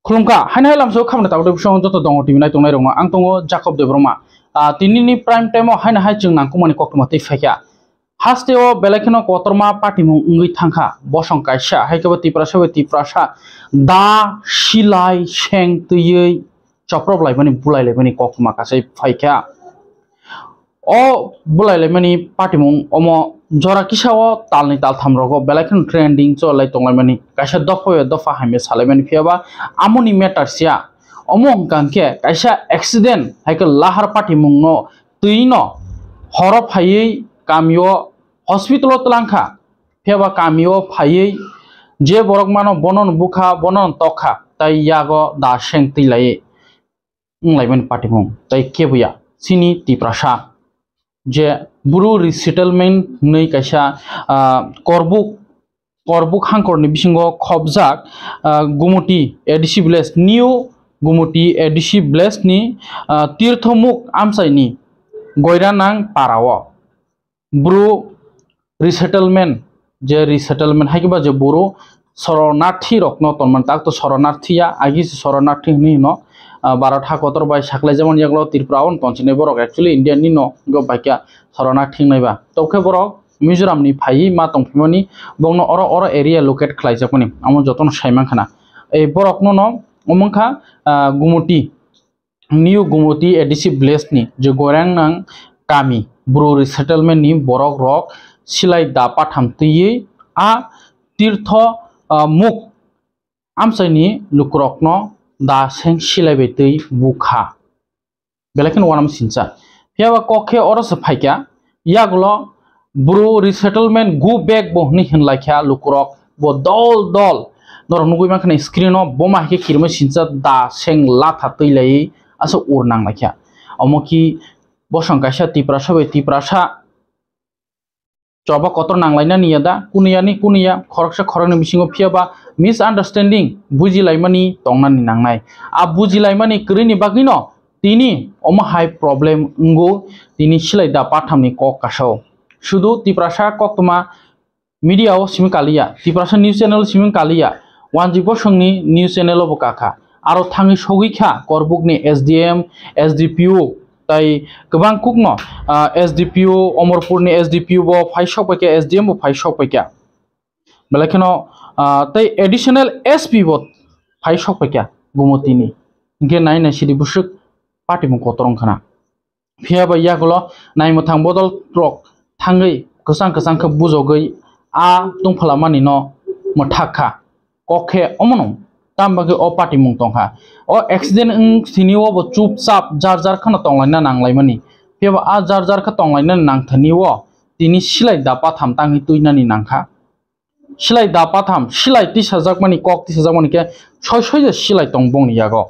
खुलुमखा हायना लामसो खामना ताबो बिसं जत दङ टिभि नाय तंनाय रंमा आं दङ जाकब देब्रमा तिनिनि प्राइम टाइमाव हायना हाय जों नांखौ माने कक्रमा तै फायखा हास्टेओ बेलेखनो कतरमा पार्टी मुं उंगै थांखा बसं कायसा हायकबो तिप्रासा दा सिलाय सें तयै चप्रबलाय माने बुलायलाय माने कक्रमा कासै फायखा ओ बुलायलाय माने पार्टी मुं अमो जरा किसाओ तालनि तालथाम रगो बेलेखनो ट्रेंडिंग चलाय तंलाय माने कायसा दफा हामे सालाय माने फियाबा आमोनि मेटारसिया अमों कांके कायसा एक्सीडेंट हायक लाहार पार्टी मुं न तैनो हर फायै कामियो हॉस्पिटल तलांखा फियाबा कामियो फायै जे बरक मानो बनन बुखा बनन तखा तै यागो दा सें तैलाय उंलायमन पार्टी मुं तै केबुया सिनी तिप्रासा जे बुरु रिसेटलमेंट नै कायसा करबुक हांखरनि बिसिंगो खबजाक गुमुटी एडिसि विलेज निउ गुमुटी एडिसि विलेज नि तीर्थमुख आमसाइनि गयरानां पाराव ब्रु रिसेटलमेंट जे रिसेटलमेंट हायकिबा जे बुरु शरणार्थी रखनो तनमान ताक तो शरणार्थीया आगि शरणार्थी नि न भारत हाकतर बाय साखलाय जेमन यागलो त्रिपुरावन तनसिने बरक एक्चुअली इंडियन नि न गो बाक्या शरणार्थी नायबा तौके बरक मिजोराम नि फायि मा तंफिमनि बंनो अर एरिया लोकेट खलायजाकनि आमो जतन सायमानखाना ए बरक न अमंखा गुमुटी निउ गुमुटी एडिसि विलेज नि जे गोरांनां गामि ब्रु रिसेटलमेंट नि बरक रक सिलाय दापा थामतयै आ तीर्थ मुख आमसाइनि लुक्रकनो दा सें सिलायबाय तै बुखा बेलेखन वानाम सिनसा फियाबा कखे अरस फायका यागलो ब्रु रिसेटलमेंट गु बेक बहनि हिनलाख्या लुक्रक बो दल दल नर नुगै माखने स्क्रीनो बमा के किरम सिनसा दा सें लाथा तैलाय आसो उरनां लाख्या अमोखि बसंकाशा तिप्रासा चबा कतर नांलायना नियादा कुनिया खरकसा खरकनि बिसिङाव फियाबा मिसआन्डारस्टेंडिंग बुजिलायमानि तंनानि नांनाय आ बुजिलायमानि करिनि बागिनो तिनि अमा हाई प्रॉब्लम उंगो तिनि सिलाय दा पाथामनि कक कासौ शुदु तिप्रासा कक्तमा मीडिया ओ सिमिं कालिया तिप्रासा न्यूज चैनल सिमिं कालिया वानजिबो संनि न्यूज चैनल बो काखा आरो थाङि सौगैखा करबुकनि एसडीएम एसडीपीओ ताई गोबां कुकनो एसडीपीओ अमरपुरनि एसडीपीओ बो फाइसौ पैके एसडीएम बो फाइसौ पैके बेलेखनो ताई एडिशनल एसपी बो फाइसौ पैके गुमतिनि गे नाय सिरि बुसुक पार्टी मु कतरं खाना फियाबा यागलो नाय मोथां बदल ट्रक थाङै गोसां खो बुजगै आ दंफलामानि न मथाखा कखे अमनो तामबागे अ पार्टी मुं तंखा अ एक्सीडेंट सिनिओ बो चुपचाप जार खना तंलायना नांलायमानि फियाबा आ जार खा तंलायना नांथनिओ तिनि सिलाय दापा थाम ताङि तुइनानि नांखा सिलाय दापा थाम सिलाय तिसाजाक मानि कक तिसाजाक मानि के सय सिलाय तंबंनि यागो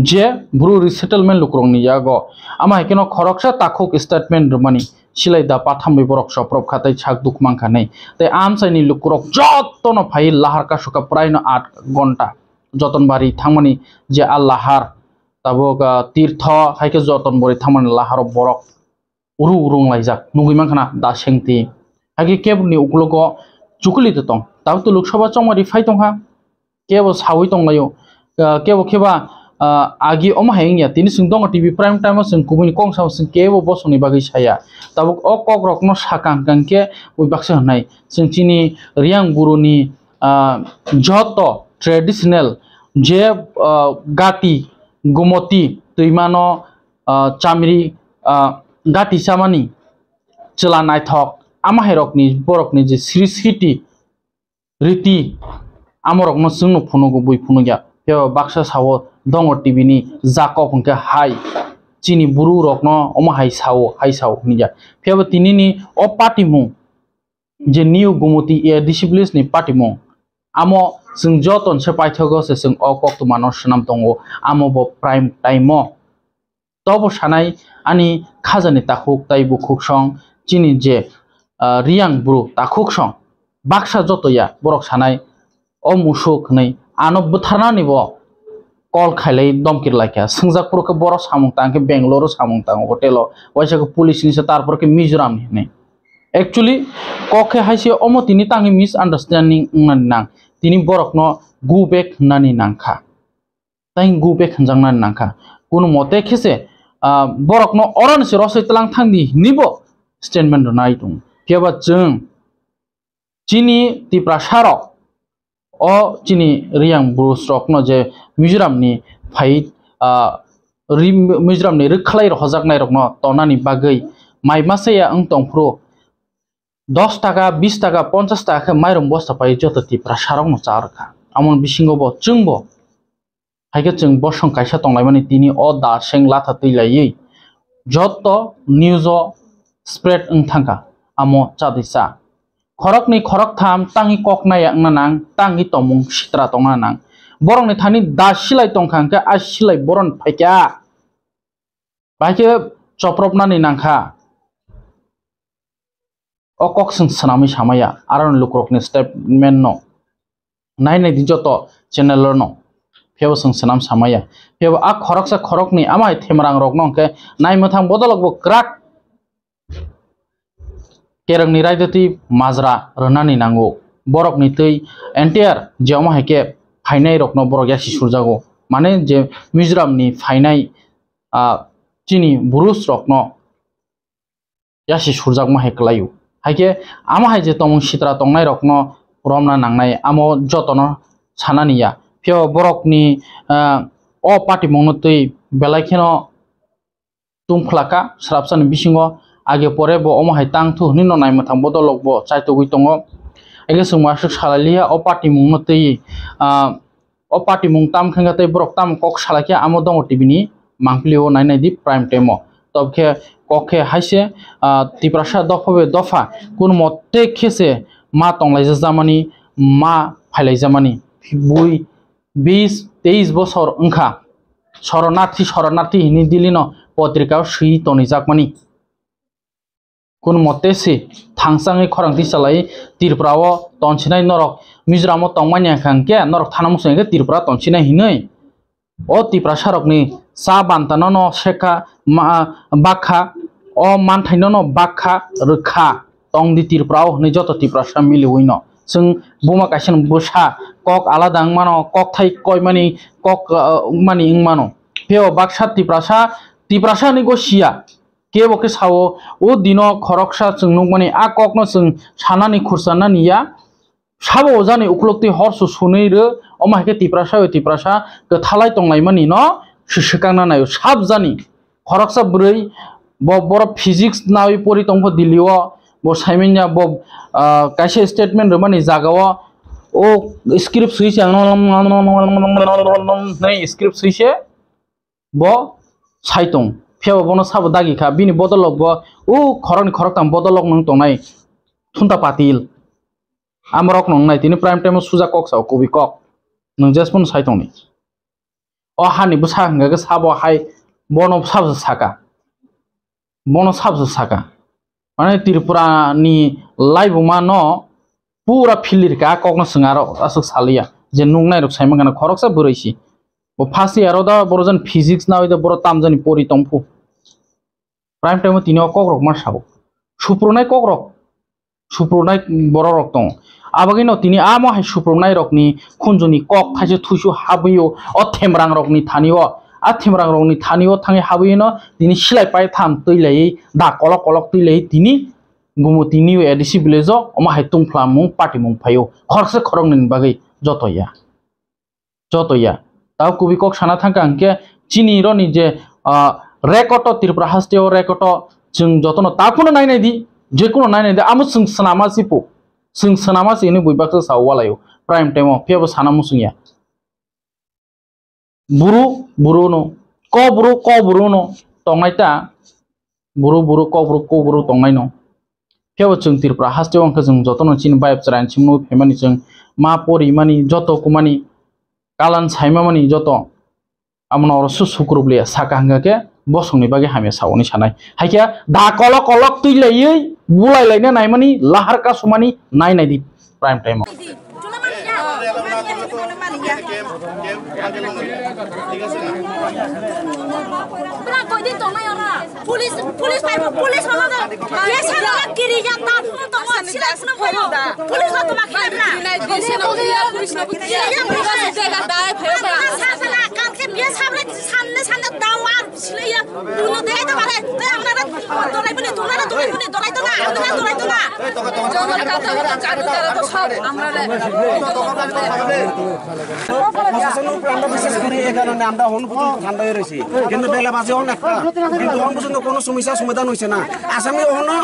जे ब्रु रिसेटलमेंट लुक्रंनि यागो आमा हेकेनो खरकसा ताखुक स्टेटमेंट रमानि सिलाय दापा थामबै बरक सप्रब खातै छाक दुख मांखानै ते आमसाइनि लुक्रक जतनो फाइ लाहार का सुका प्रायनो 8 घंटा जतनबारी थांमानि जे आ लाहार ताबो तीर्थ हायके जतनबारी थांमानि लाहार बरक उरुं लायजाक नुगै मांखाना दा सेंति हायके केबनि उग्लगो चुकुलि दं ताबो तो लोकसभा चंमारि फाइ दंहा केबो सावै दंलायो केबो केबा आगि अमा हायिया तिनि सिं दङ टीवी प्राइम टाइम सिं कुबुनि कंसाव सिं केबो बसनि बागै साया ताबो अ ककरकनो साकां कांके उ बाक्सा हनाय सिंचिनि रियां गुरुनि जत ट्रेडिशनल जे गाति गुमति दैमानो चामरी गाति सामानि चला नायथक आमाहेरकनि बरकनि जे सृष्टि रीति आमरकनो जोंनो फुनुगो बुइ फुनुया पे बाक्सा सावो दङ टीवी नि जाकब हंके हाय चिनि बुरु रकनो अमा हाय साव निया फेबो तिनिनि अ पार्टी मुं जे न्यू गुमुटी एडिसि विलेज नि पार्टी मुं आमो जों जतन से पाइथगो से जों अ कक्तमानो सनाम दङ आमो बो प्राइम टाइम तबो सानाय आनि खाजानि ताखुक ताइबु खुखसं चिनि जे रियां बुरु ताखुकसं बाक्सा जतया बरक सानाय अ मुसुक नै आनो बुथारनानिबो कल खाइलै दमकिर लायखा संजाकपुरके बर सामुं तांके बेंगलोर सामुं तांग होटेल वाइसाको पुलिस नि से तारपरके मिजोराम नि एक्चुअली कखे हाइसे अमो तिनि तांगे मिसआन्डारस्टेंडिंग नानि नां तिनि बरकनो गुबेक नानि नांखा taing gu be khanjang na nangka kuno mote khese borok no oron se rosoi tlang thangdi nibo statement nai tung piaba chung chini tiprasarok o chini riang burusrok no je Mizoram ni phai Mizoram ni rikhlai hojak nai rok no tonani bagai mai masaya ang tongpro 10 টাকা 20 টাকা 50 টাকা মাইরম বস্তা পাই যত tiprasarok no charka amon bisingo bo chungbo haike chung bosong kaisa tonglai mani tini o da seng latha teilayei joto news o spread ung thangka amo chadisa khorok ni khorok tham tangi kok na yang nanang tangi tomung sitra tongna nang borong ni thani da silai tongkhang ka a silai boron phaikya baike choprop na ni nangkha o kok sing sanami samaya aron lukrok ni statement no nai nai di joto channel no pheo sing sanam samaya pheo a khorok ni amai themrang rok no ke nai mothang bodolok bo krak kerang ni raidati majra ranani nango borok ni tei entire jama hake phainai rok no borok yasi surjago mane je Mizoram ni phainai chini burus rok no yasi surjak ma heklayu haike ama hai je tomung sitra tongnai rok no romna nangnai amo jotono sananiya pheo borok ni o party mongno tei belai kheno tungkhlaka srapsan bisingo age pore bo omo hai tang thu ni no nai mathang bodolok bo chaito gui tongo ege sungma suk salalia o party mongno tei o party mong tam khanga tei borok tam kok salakia amo dongo tv ni mangplio nai nai di prime time o tobkhe kokhe haise tiprasa dophobe dofa kun motte khese ma tonglai jamani ma phailai jamani bui 20-23 বছর ওংখা শরণার্থী হিনি দিলিনো পত্রিকাও সুই তনি জাকমানি কোন মতে সে থাংসাঙে খরাংতি চালাই ত্রিপুরাও তনছিনাই নরক মিজোরামও তংমানিয়া খাংকে নরক থানামুসঙ্গে ত্রিপুরা তনছিনাই হিनै ও তিপ্রাসারকনি চা বান্তানো ন শেখা বাখা ও মানথাইনো ন বাখা রক্ষা tongdi tirprao ni joto tiprasa mili huino sung buma kaisen busa kok alada mano kok thai koi mani kok mani ing mano peo baksa tiprasa ni go sia ke boke sawo o dino khoroksa sung nung mani a kok no sung sanani khursana niya sabo jani uklokti horsu sunei re oma ke tiprasa ke thalai tonglai mani no shisukangna nayo sab jani khoroksa brei bo bor physics nawi pori tongpo dilio bo saimenya bo kaise statement remani jagao o script suise nei script suise bo saitong pheo bono sabo dagi kha bini bodolok bo o khoroktam bodolok nang tongnai thunta patil amrok nang nai tini prime time suja kok sa kobi kok nang jaspon saitong ni o hani busa ngaga sabo hai bono sabsa saka mane Tripura ni live mano pura philir ka kokno singaro asuk salia je nungnai rok saimang kana khoroksa buroisi bo phasi aro da borojan physics na oida boro tamjani pori tongpu prime time tini kok rok mar sabo suprunai kok rok suprunai boro rok tong abagino tini amo hai suprunai rok ni khunjuni kok thaise thusu habuyo o themrang rok ni thanio athimrang rongni thanio thangi habuino tini silai pai tham toilai da kolok toilai tini gumu tini edisi villagejo oma haitung flamung party mung phayo khorse khorongni bagai jotoya tau kubi kok sana thangka angke chini roni je rekoto Tripura hasteo rekoto jung jotono takuno nainai di jekono nainai di amu sung sanama si ini buibak sawalayo prime time phebo sanamu sungya buru no ko buru no tongnai ta buru ko buru tongnai no pheo chung Tripura hasteo angka jung jotono chin vibe chran chimno phemani chung ma pori mani joto kumani kalan saima mani joto amno orsu sukrublia saka hanga ke bosongni bage hame sawoni sanai haikya da kolok tuilai bulai laina nai mani lahar ka sumani nai di prime time Police holo ye sala kiri ya ta to sila sna phayo police to ma khana police no ya police no ya police ga dai phayo ba sa sala kam ke তুই দেখাইতে পারে তুই আপনারা দলাইবনি তোমরা দলাইবনি দলাইতো না আপনারা দলাইতো না জঙ্গল কাটা চারু তারা তো সব আমরা প্রশাসনের উপরে আমরা বিশ্বাস করি এই কারণে আমরা হন পর্যন্ত ঠান্ডা হয়ে রয়েছি কিন্তু বেলা বাজে হন একটা কিন্তু হন পর্যন্ত কোনো সমস্যার সমাধান হয়েছে না আসামি হনো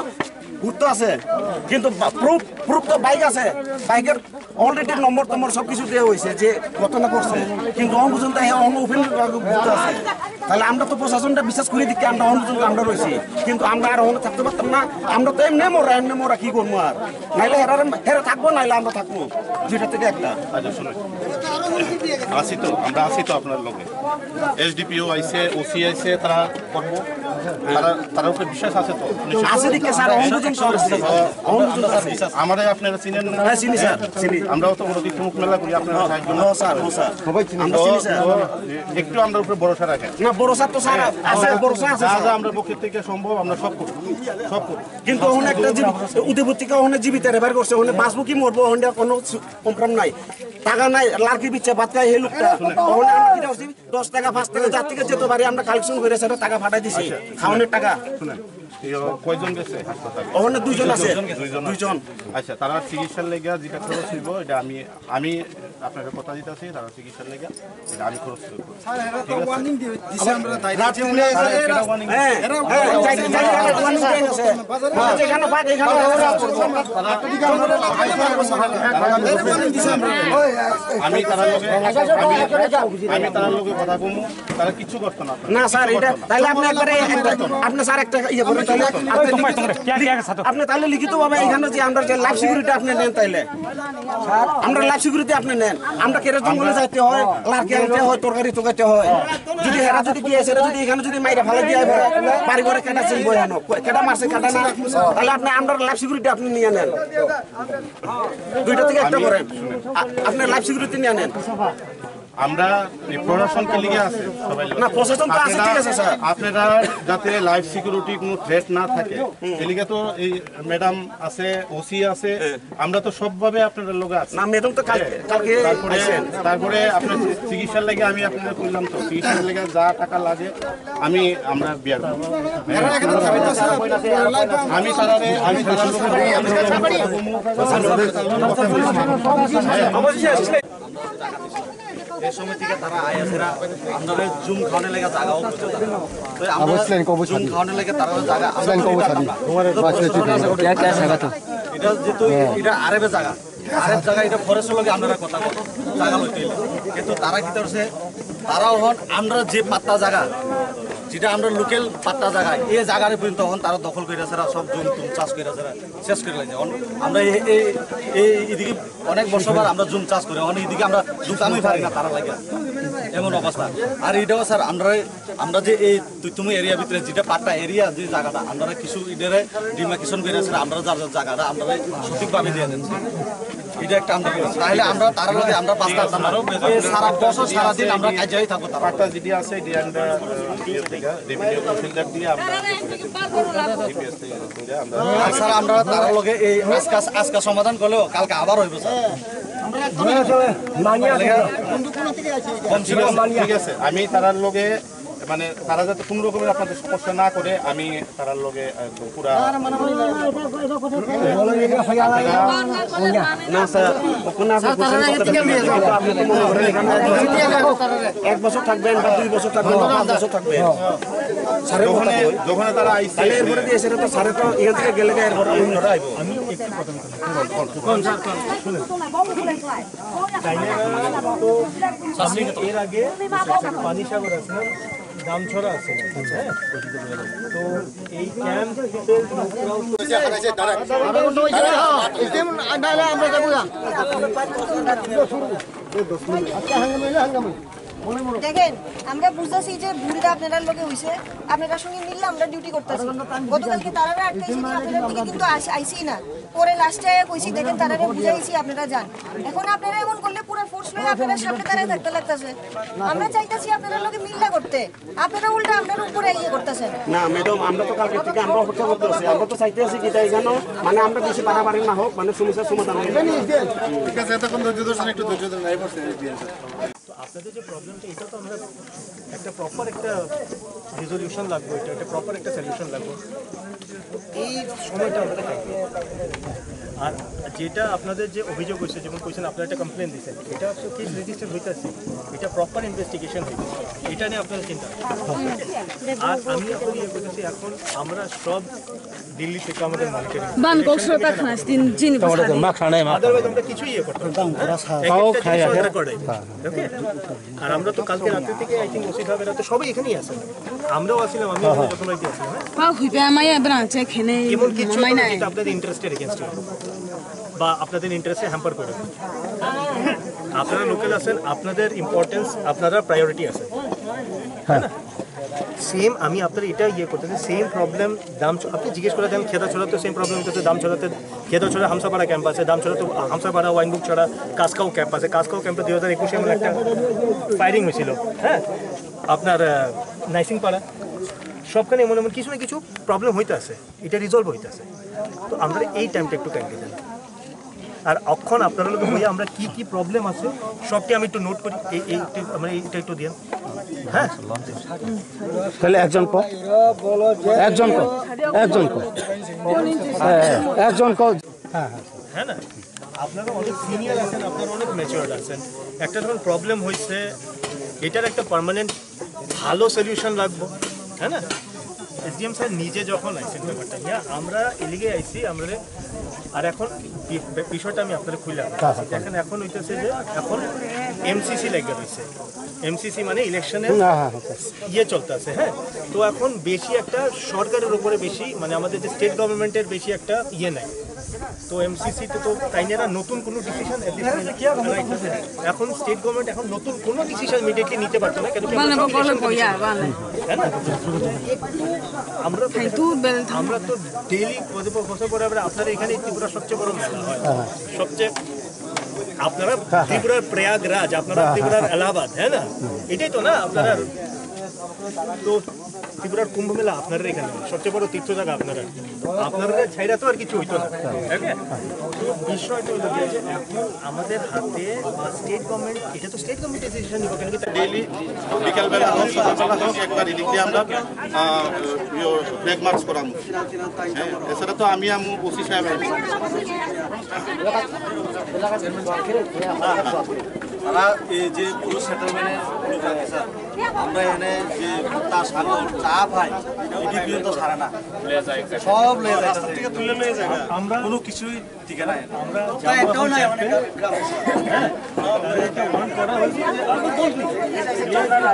ঘুরতে আছে কিন্তু প্রুফ তো বাইক আছে বাইকের অলরেডি নম্বর সব কিছু দেওয়া হয়েছে যে ঘটনা করছে কিন্তু হন পর্যন্ত অন্য ওপেন ঘুরতে আছে তাহলে আমরা তো প্রশাসনটা বিশ্বাস করে দিচ্ছি আমরা হন পর্যন্ত আমরা রয়েছি কিন্তু আমরা আর হন থাকতে পারতাম না আমরা তো এমনি মোরা কি করবো আর নাইলে হেরা থাকবো নাইলে আমরা থাকবো দুইটা থেকে একটা আমরা আসি তো আপনার লোকে এসডিপিও আইসে ওসি আইসে তারা করবো তারা উপরে বিশ্বাস আছে তো আছে দিকে স্যার আমাদের আপনারা চিনেন না চিনি স্যার চিনি আমরাও তো বড় মুখ মেলা করি আপনারা স্যার সবাই চিনি আমরা চিনি স্যার একটু আমরা উপরে ভরসা রাখেন না ভরসা তো স্যার আছে ভরসা আছে যা আমরা পক্ষের থেকে সম্ভব আমরা সব করব কিন্তু ওখানে একটা উদয়পত্রিকা ওখানে জীবিত রেফার করছে ওখানে বাঁচবো কি মরবো ওখানে কোনো কমপ্রম নাই টাকা নাই লার্কি বিচ্ছে ভাত খাই এই লোকটা ওখানে আমরা কি করছি 10 টাকা 5 টাকা যার থেকে যেতে পারি আমরা কালেকশন করে সেটা টাকা পাঠাই দিছি খাওয়ানোর টাকা কয়জন গেছে হাসপাতালে ওখানে দুইজন আছে দুইজন আচ্ছা তারা চিকিৎসার লেগে যেটা খরচ হইব এটা আমি আপনাকে কথা দিতেছি তারা চিকিৎসার লেগে এটা আমি খরচ করব আমি তার লগে কথা কমু তারা কিছু করতে না স্যার এটা তাহলে আপনি একবারে আপনি স্যার একটা ইয়ে করেন তাহলে আপনি তাহলে লিখিত ভাবে এখানে যে আমরা যে লাইফ সিকিউরিটি আপনি নেন তাইলে আমরা লাইফ সিকিউরিটি আপনি নেন আমরা কেটে জঙ্গলে যাইতে হয় লার্কি আনতে হয় তরকারি তোকাইতে হয় যদি হেরা যদি গিয়ে সেটা যদি এখানে যদি মাইরা ভালো দিয়ে বাড়ি ঘরে কেটা চিনবো এখানে কেটা মারছে কাটা না তাহলে আপনি আমরা লাইফ সিকিউরিটি আপনি নিয়ে নেন দুইটা থেকে একটা করেন আপনি লাইফ সিকিউরিটি নিয়ে নেন আমরা প্রশাসনকে লিগে আছে সবাই না প্রশাসন তো আছে ঠিক আছে স্যার আপনারা যাতে লাইফ সিকিউরিটি কোনো থ্রেট না থাকে এলিগে তো এই ম্যাডাম আছে ওসি আছে আমরা তো সবভাবে আপনাদের লগে আছি না ম্যাডাম তো কালকে তারপরে আপনার চিকিৎসার লাগে আমি আপনাদের কইলাম তো চিকিৎসার লাগে যা টাকা লাগে আমরা বিয়ার আমি তারারে এই সময় থেকে তারা আইএসরা আমাদের জুম খাওয়ানোর লেগে জায়গাও জুম খাওয়ানোর লেগে তারা জায়গা এটা যেহেতু এটা আরেবের জায়গা আরেব জায়গা এটা ফরেস্টের লগে আমরা কথা কত জায়গা লইতে কিন্তু তারা কি করছে তারাও হন আমরা যে পাত্তা জায়গা যেটা আমরা লোকাল পাত্তা জায়গা এই জায়গার পর্যন্ত তখন তারা দখল করে আছে সব জমি টুম চাষ করে আছে শেষ করে লাগছে আমরা এইদিকে অনেক বছর আমরা জুম চাষ করি অনেক এদিকে আমরা দোকানই পারি না তারা লাগে এমন অবস্থা আর এটাও স্যার আমরা যে এই তুমি এরিয়ার ভিতরে যেটা পাট্টা এরিয়া যে জায়গাটা আমরা কিছু ইডারে ডিমার্কেশন করে আছে আমরা যার জায়গাটা আমরা সঠিকভাবে দিয়ে দিচ্ছি এটা একটা আমরা তাহলে আমরা তার লগে আমরা পাঁচটা সারা বছর সারাদিন আমরা কাজেই থাকবো পাট্টা যেটি আছে এটি আমরা রেভিনিউ কনসিডার দিয়ে আমরা স্যার আমরা তার লগে এই আজকা সমাধান করলেও কালকে আবার হইব স্যার ঠিক আছে আমি তারার লগে মানে তারা যাতে কোনো রকমের আপনাদের সমস্যা না করে আমি তারার লগে পুরা না স্যার এক বছর থাকবেন বা 2 বছর থাকবেন বা 5 বছর থাকবেন যখন তারা আইসে এরপরে দিয়ে সেটা তো স্যারের তো এখান থেকে গেলে এরপরে অন্যরা আইব এর আগে পানি সাগর আছে দামছড়া আছে তো এই ক্যাম্প দেখেন আমরা বুঝতেছি যে ভুলটা আপনাদের লোকে হইছে আপনাদের সঙ্গে মিললে আমরা ডিউটি করতেছি গতকালকে তারারা আটকাইছি আপনাদের দিকে কিন্তু আইসি না পরে লাস্টে কইছি দেখেন তারারে বুঝাইছি আপনারা যান এখন আপনারা এমন করলে পুরো ফোর্স লয়ে আপনারা সামনে দাঁড়ায় থাকতে লাগতেছে আমরা চাইতাছি আপনাদের লোকে মিললা করতে আপনারা উল্টা আপনার উপরে ইয়ে করতেছেন না ম্যাডাম আমরা তো কালকে থেকে আমরা অপেক্ষা করতেছি আমরা তো চাইতেছি কি তাই জানো মানে আমরা বেশি বাড়াবাড়ি না হোক মানে সমস্যার সমাধান হবে ঠিক আছে এতক্ষণ ধৈর্য ধরছেন একটু ধৈর্য ধরে নাই পড়ছে আপনাদের যে প্রবলেমটা এটা তো আমরা একটা প্রপার একটা রেজলিউশন লাগবে, এটা একটা প্রপার একটা সলিউশন লাগবে, এই সময়টা আমাদের থাকবে। আর যেটা আপনাদের যে অভিযোগ হয়েছে, যেমন কোয়েশ্চেন আপনারা একটা কমপ্লেন দিচ্ছেন, এটা তো কেস রেজিস্টার হইতেছে, এটা প্রপার ইনভেস্টিগেশন হইবে, এটা নিয়ে আপনারা চিন্তা করবেন। আর আমি আপনাদের ইয়ে করতেছি, এখন আমরা সব দিল্লি থেকে আমাদের মনিটরিং আদারওয়াইজ আমরা কিছুই ইয়ে করতাম ওকে। আর আমরা তো কালকে রাত্রি থেকে আই থিঙ্ক ওসি সাহেবেরা তো সবাই এখানেই আছেন, আমরাও আসছিলাম, আমি যখন বাড়িতে আসলাম, এমন কিছু যেটা আপনাদের ইন্টারেস্টের এগেনস্ট বা আপনাদের ইন্টারেস্টে হ্যাম্পার করে। আপনারা লোকাল আছেন, আপনাদের ইম্পর্টেন্স, আপনারা প্রায়োরিটি আছে, হ্যাঁ না? সেম আমি আপনার এটা ইয়ে করতেছি, সেম প্রবলেম দাম আপনি জিজ্ঞেস করে দেন, খেদাছড়া তো সেম প্রবলেম হচ্ছে, দাম ছড়াতে খেদাছড়া হামসাপাড়া ক্যাম্প আছে, দাম ছড়া তো হামসাপাড়া ওয়াইনবুক ছড়া কাসকাও ক্যাম্প আছে, কাসকাও ক্যাম্পে 2021 এ একটা ফায়ারিং হয়েছিল, হ্যাঁ আপনার নাইসিংপাড়া, সবখানে এমন এমন কিছু না কিছু প্রবলেম হইতে আছে, এটা রিজলভ হইতে আছে। তো আমরা এই টাইমটা একটু টাইম দিই, আর অক্ষণ আপনারা লোক হইয়া আমরা কি কি প্রবলেম আছে সবটি আমি একটু নোট করি, আমরা এইটা একটু দিন, হ্যাঁ তাহলে একজন কো হ্যাঁ না, আপনারা অনেক সিনিয়র আছেন, আপনারা অনেক ম্যাচিওর্ড আছেন, একটা যখন প্রবলেম হয়েছে এটার একটা পার্মানেন্ট ভালো সলিউশন লাগবো, হ্যাঁ না? এসডিএম স্যার নিজে যখন আইসেন ব্যাপারটা নিয়ে, আমরা এলিগে আইসি আমরা, আর এখন বিষয়টা আমি আপনাদের খুললাম, দেখেন এখন হইতেছে যে এখন এমসিসি লেগে রয়েছে, এমসিসি মানে ইলেকশনের ইয়ে চলতেছে, হ্যাঁ। তো এখন বেশি একটা সরকারের উপরে বেশি, মানে আমাদের যে স্টেট গভর্নমেন্টের বেশি একটা ইয়ে নাই, তো এমসিসিতে তো তাইনেরা নতুন কোনো ডিসিশন এখন স্টেট গভর্নমেন্ট এখন নতুন কোনো ডিসিশন ইমিডিয়েটলি নিতে পারতো না, কেন কি আমরা তো ডেইলি বছর পরে আপনারা এখানে ত্রিপুরা সবচেয়ে বড় মেলা হয়, সবচেয়ে আপনারা ত্রিপুরার প্রয়াগরাজ, আপনারা ত্রিপুরার এলাহাবাদ, হ্যাঁ না, এটাই তো না আপনারা, তো ত্রিপুরার কুম্ভ মেলা আপনারা এখানে সবচেয়ে বড় তীর্থ জায়গা, আপনারা ছাইরা তো আর কিছু হইতো না, বিষয়টা হলো যে এখন আমাদের হাতে স্টেট গভর্নমেন্ট, এটা তো স্টেট গভর্নমেন্ট ডিসিশন নিব, কেন কি ডেইলি বিকালবেলা হোক সকালবেলা হোক একবার এদিকে আমরা ফ্ল্যাগ মার্চ করাম, এছাড়া তো আমি ওসি সাহেব তারা এই যে পুরো সেটেলমেন্টের আমরা এখানে যে তা সাগর চা পাই এটি পর্যন্ত সারা না, সব লয়ে যায়, থেকে তুলে লয়ে যায়, আমরা কোনো কিছুই ঠিক নাই, আমরা একটাও নাই,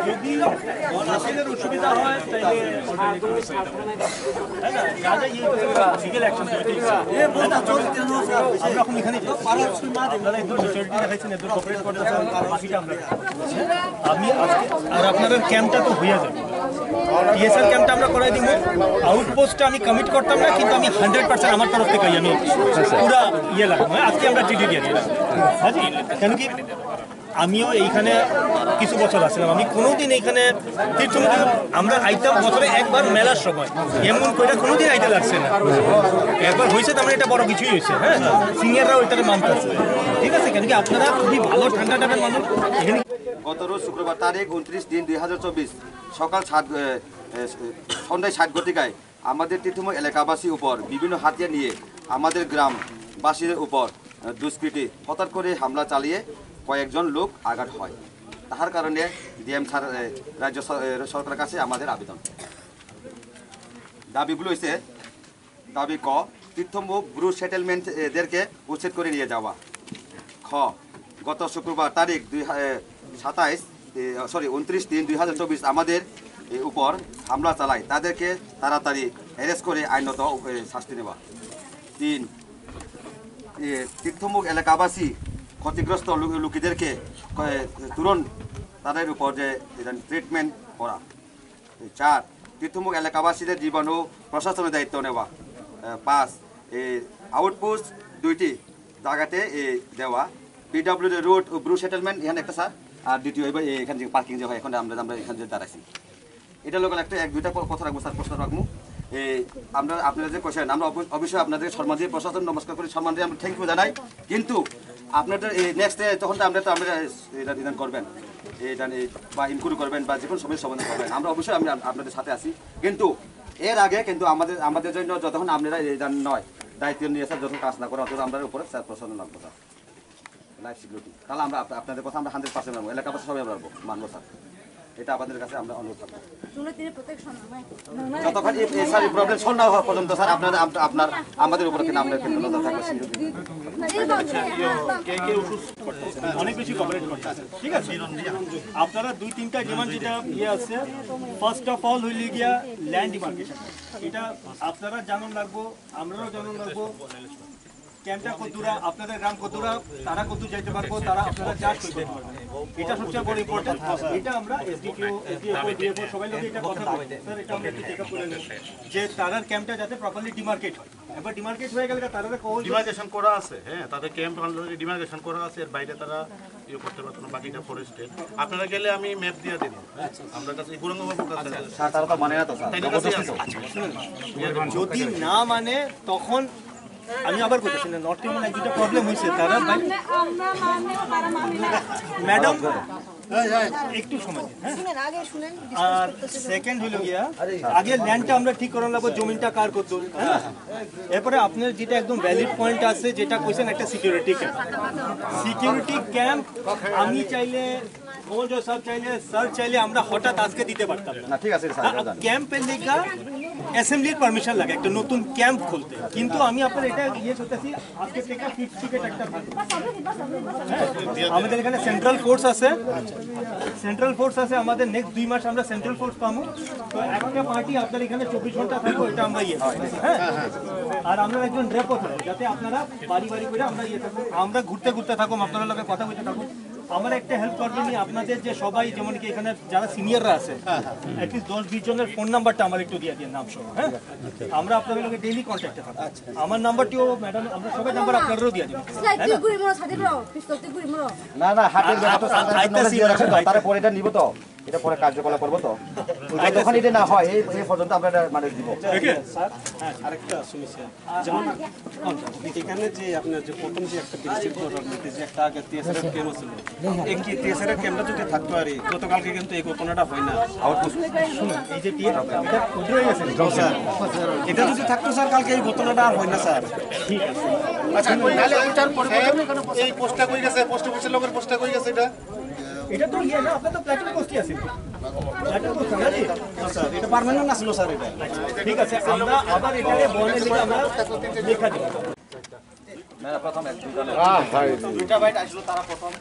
যদি অসুবিধা হয় তাহলে আমি আর আপনাদের ক্যাম্পটা তো হয়ে যাবে, টিএসআর ক্যাম্পটা আমরা করাই দিব, আউটপোস্টটা আমি কমিট করতাম না, কিন্তু আমি 100% আমার তরফ থেকে আমি পুরা ইয়ে লাগবো, আজকে আমরা জিডি দিয়ে দিলাম, কেন কি আমিও এইখানে কিছু বছর আসলাম, আমি কোনোদিন এইখানে তীর্থমন্দির আমরা আইতাম বছরে একবার মেলার সময়, এমন করে কোনোদিন আইতে লাগছে না, একবার হয়েছে তার মানে এটা বড় কিছুই হয়েছে, হ্যাঁ সিনিয়ররাও এটাকে মানতেছে, ঠিক আছে, কেন কি আপনারা খুবই ভালো ঠান্ডা টাইপের মানুষ। এখানে গত রোজ শুক্রবার তারিখ 29/3/2024 সকাল সন্ধ্যায় 7 ঘটিকায় আমাদের তীর্থময় এলাকাবাসী উপর বিভিন্ন হাতিয়ার নিয়ে আমাদের গ্রামবাসীদের উপর দুষ্কৃতী হঠাৎ করে হামলা চালিয়ে কয়েকজন লোক আঘাত হয়, তাহার কারণে ডিএম স্যার রাজ্য সরকারের কাছে আমাদের আবেদন। দাবিগুলো হচ্ছে, দাবি ক, তীর্থমুখ ব্রু সেটেলমেন্ট এদেরকে উচ্ছেদ করে নিয়ে যাওয়া। খ, গত শুক্রবার তারিখ 29/3/2024 আমাদের উপর হামলা চালায়, তাদেরকে তাড়াতাড়ি অ্যারেস্ট করে আইনত শাস্তি নেওয়া। 3, তীর্থমুখ এলাকাবাসী ক্ষতিগ্রস্ত লোকেদেরকে তুরন্ত তাদের উপর যে ট্রিটমেন্ট করা। 4, তীর্থমুখ এলাকাবাসীদের জীবন ও প্রশাসনের দায়িত্ব নেওয়া। 5, আউটপোস্ট 2টি জায়গাতে দেওয়া, পিডব্লিউডি রোড ও ব্রু সেটেলমেন্ট এখানে একটা স্যার, আর দ্বিতীয় এখানে যে পার্কিং যে হয় এখন আমরা এখানে যে দাঁড়াইছি, এটা লোকাল একটা 1-2টা কথা রাখবো স্যার, প্রশ্ন রাখবো। আমরা আপনারা যে কোয়েশ্চেন, আমরা অবশ্যই আপনাদের সম্মান দিয়ে প্রশাসন নমস্কার করি, সম্মান দিয়ে আমরা থ্যাংক ইউ জানাই, কিন্তু আপনাদের নেক্সট ডে তখন আমরা এটা নিদান করবেন। জানি বা ইনকোয়ারি করবেন বা যে কোনো সমস্যা সমাধান করবেন, আমরা অবশ্যই আমি আপনাদের সাথে আছি। কিন্তু এর আগে কিন্তু আমাদের জন্য যতক্ষণ আপনারা এই জান নয় দায়িত্ব নিয়ে স্যার যখন কাজ না করে অত আমরা উপরে স্যার প্রশ্ন লাগবো স্যার লাইফ সিকিউরিটি, তাহলে আমরা আপনাদের কথা আমরা 100% মানবো, এলাকাবাসী সবাই আমরা মানবো স্যার, এটা আপনাদের কাছে আমরা অনুরোধ করবো। যতক্ষণ এই স্যার প্রবলেম সলভ না হওয়া পর্যন্ত স্যার আমাদের উপরে কিন্তু আমরা কিন্তু নজর থাকবে সিকিউরিটি। অনেক বেশি কভারেজ করতে আছে, ঠিক আছে। আপনারা 2-3টা ডিমান্ড যেটা আছে, ফার্স্ট অফ অল হইলে গিয়া ল্যান্ড ডিমার্কেশন, এটা আপনারা জানুন লাগবো, আমরাও জানুন লাগবো। ক্যাম্পটা কতদূরা, আপনাদের গ্রাম কতদূরা, তারা কত যাইতে পারবো, তারা আপনারা চার্জ করতে পারবেন, এটা সবচেয়ে বড় ইম্পর্টেন্ট। এটা আমরা এসডিও সবাই লোক এটা কথা বলি স্যার, এটা আমরা একটু চেক আপ করে নেব যে তারার ক্যাম্পটা যাতে প্রপারলি ডিমার্কেট হয়। এবার ডিমার্কেট হয়ে গেলে তারা ডিমার্কেশন করা আছে, হ্যাঁ তাদের ক্যাম্প অলরেডি ডিমার্কেশন করা আছে, এর বাইরে তারা ইয়ে করতে পারতো না, বাকিটা ফরেস্টের। আপনারা গেলে আমি ম্যাপ দিয়ে দেব, আমরা কাছে গুরুঙ্গবাবুর কাছে স্যার তারা তো মানে না তো স্যার, যদি না মানে তখন আমি আবার বলতেছি না, নর্থ ইন্ডিয়ান একটা প্রবলেম হয়েছে, তারা ম্যাডাম একটু সময় দিন, হ্যাঁ। শুনেন আগে শুনেন, আর সেকেন্ড হইল গিয়া আগে ল্যান্ডটা আমরা ঠিক করার লাগবো, জমিটা কার কত, হ্যাঁ। এরপরে আপনার যেটা একদম ভ্যালিড পয়েন্ট আছে যেটা কইছেন একটা সিকিউরিটি ক্যাম্প আমি চাইলে স্যার চাইলে আমরা হঠাৎ আজকে দিতে পারতাম না, ঠিক আছে স্যার। ক্যাম্পের লেগা অ্যাসেম্বলির পারমিশন লাগে একটা নতুন ক্যাম্প খুলতে, কিন্তু আমি আপনার এটা ইয়ে করতেছি আজকে থেকে ফিক্সড টিকেট একটা থাকবে। আমাদের এখানে সেন্ট্রাল ফোর্স আছে, আমাদের নেক্সট 2 মাস আমরা সেন্ট্রাল ফোর্স পাবো। তো একটা পার্টি আপনার এখানে 24 ঘন্টা থাকবো, এটা আমরা ইয়ে, হ্যাঁ। আর আমরা একজন রেপো থাকবো যাতে আপনারা বাড়ি করে আমরা ইয়ে থাকবো, আমরা ঘুরতে থাকবো, আপনাদের লগে কথা বলতে থাকবো। আমার একটা হেল্প করবেন আপনাদের যে সবাই যেমন কি এখানে যারা সিনিয়ররা আছে অ্যাটলিস্ট 10-20 জনের ফোন নাম্বারটা আমার একটু দিয়ে দিন, নাম সহ, হ্যাঁ। আমরা আপনাদের লগে ডেইলি কন্ট্যাক্টে থাকবো। আমার নাম্বারটিও ম্যাডাম আমরা সবাই নাম্বার আপনাদেরও দিয়ে দিব। না না হাটের ব্যাপার তো তারপরে এটা নিব তো, এটা পরে কার্যকলাপ করবো তো, যখন এটা না হয় এই পর্যন্ত আমরা মানে দিব। স্যার আরেকটা সমস্যা, যেমন এখানে যে আপনার যে প্রথম যে একটা ডিস্ট্রিক্ট যে একটা আগে টিএসআর ক্যাম্প ছিল, এই কি টিএসআর ক্যাম্পটা যদি থাকতো আর গতকালকে কিন্তু এই ঘটনাটা হয় না। এই যে এটা উঠে গেছে স্যার, এটা যদি থাকতো স্যার কালকে এই ঘটনাটা আর হয় না স্যার। ঠিক আছে। আচ্ছা তাহলে ওইটার পরিবর্তন এই পোস্টটা কই গেছে, পোস্ট অফিসের লোকের পোস্টটা কই গেছে, এটা তো ইয়ে না, আপনার তো প্ল্যাটুন পোস্টই আছে, প্ল্যাটুন পোস্ট না জি স্যার এটা পার্মানেন্ট না ছিল স্যার এটা। ঠিক আছে, আমরা আবার এটাকে বলে লিখে আমরা লেখা দিব। প্রথম দুইটা বাইট আসলো, তারা প্রথম